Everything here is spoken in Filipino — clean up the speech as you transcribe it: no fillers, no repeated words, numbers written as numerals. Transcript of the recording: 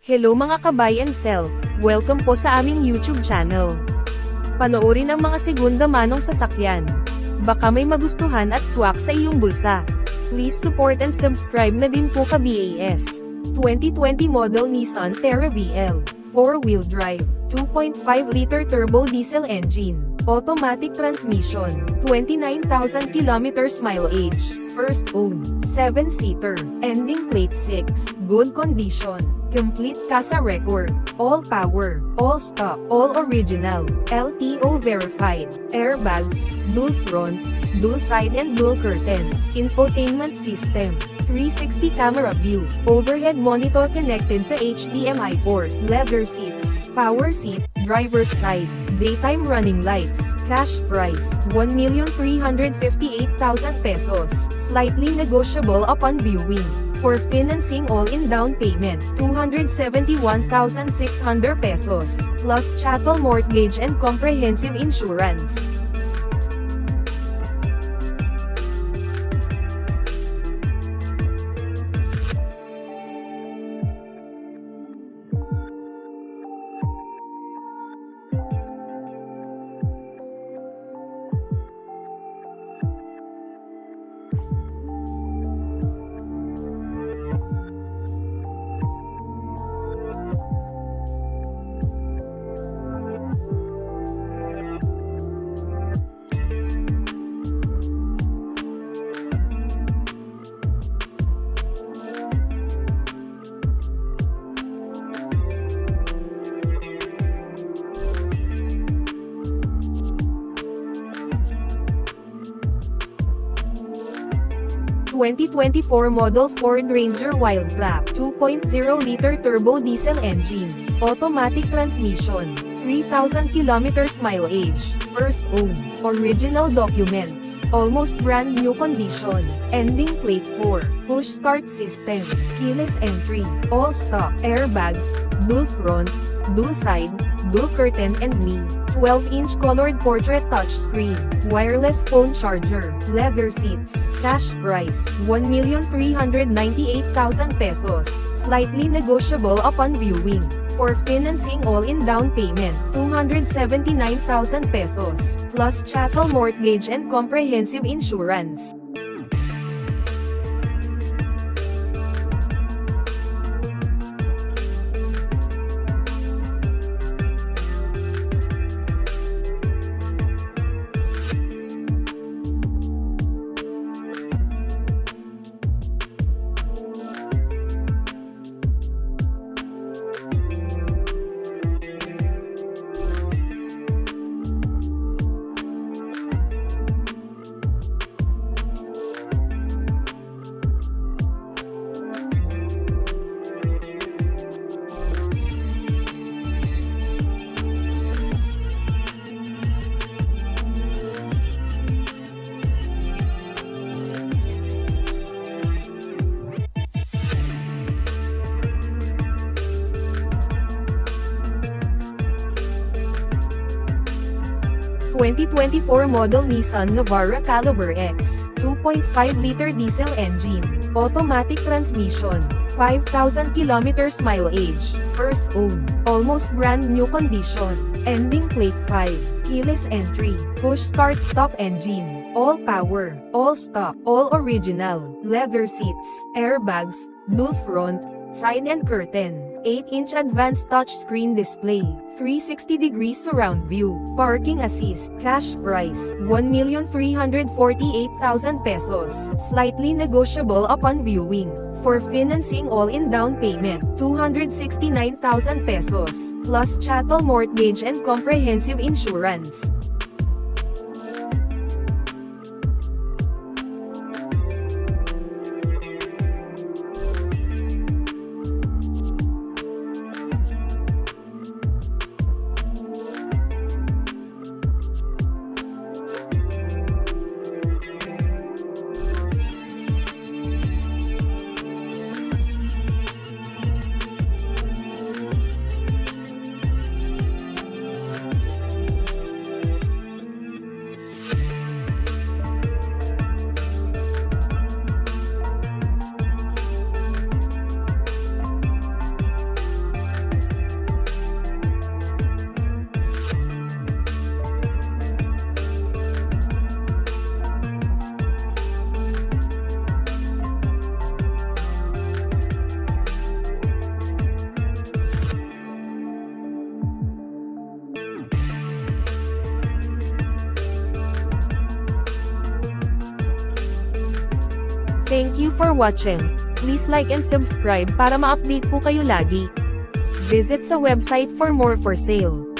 Hello mga ka-buy and sell, welcome po sa aming YouTube channel. Panoorin ang mga segunda manong sasakyan. Baka may magustuhan at swak sa iyong bulsa. Please support and subscribe na din po ka-BAS. 2020 model Nissan Terra VL, 4-wheel drive, 2.5-liter turbo diesel engine, automatic transmission, 29,000 kilometers mileage, first owned, 7-seater, ending plate 6, good condition. Complete CASA record, all power, all stock, all original, LTO verified, airbags, dual front, dual side and dual curtain, infotainment system, 360 camera view, overhead monitor connected to HDMI port, leather seats, power seat, driver's side, daytime running lights, cash price, 1,358,000 pesos, slightly negotiable upon viewing. For financing all-in down payment, 271,600 pesos, plus chattel mortgage and comprehensive insurance. (2024) model Ford Ranger Wildtrak, 2.0-liter turbo diesel engine, automatic transmission, 3,000 kilometers mileage, first owned, original documents, almost brand new condition, ending plate 4, push start system, keyless entry, all stock, airbags, dual front, dual side, dual curtain and knee, 12-inch colored portrait touchscreen, wireless phone charger, leather seats, cash price, 1,398,000 pesos, slightly negotiable upon viewing. For financing all-in down payment, 279,000 pesos, plus chattel mortgage and comprehensive insurance. (2024) model Nissan Navara Calibre-X, 2.5-liter diesel engine, automatic transmission, 5,000 kilometers mileage, first owned, almost brand new condition, ending plate 5, keyless entry, push start stop engine, all power, all stock, all original, leather seats, airbags, dual front, side and curtain, 8-inch advanced touchscreen display, 360-degree surround view, parking assist, cash price, 1,348,000 pesos, slightly negotiable upon viewing. For financing all-in down payment, 269,000 pesos, plus chattel mortgage and comprehensive insurance. Thank you for watching. Please like and subscribe para ma-update po kayo lagi. Visit sa website for more for sale.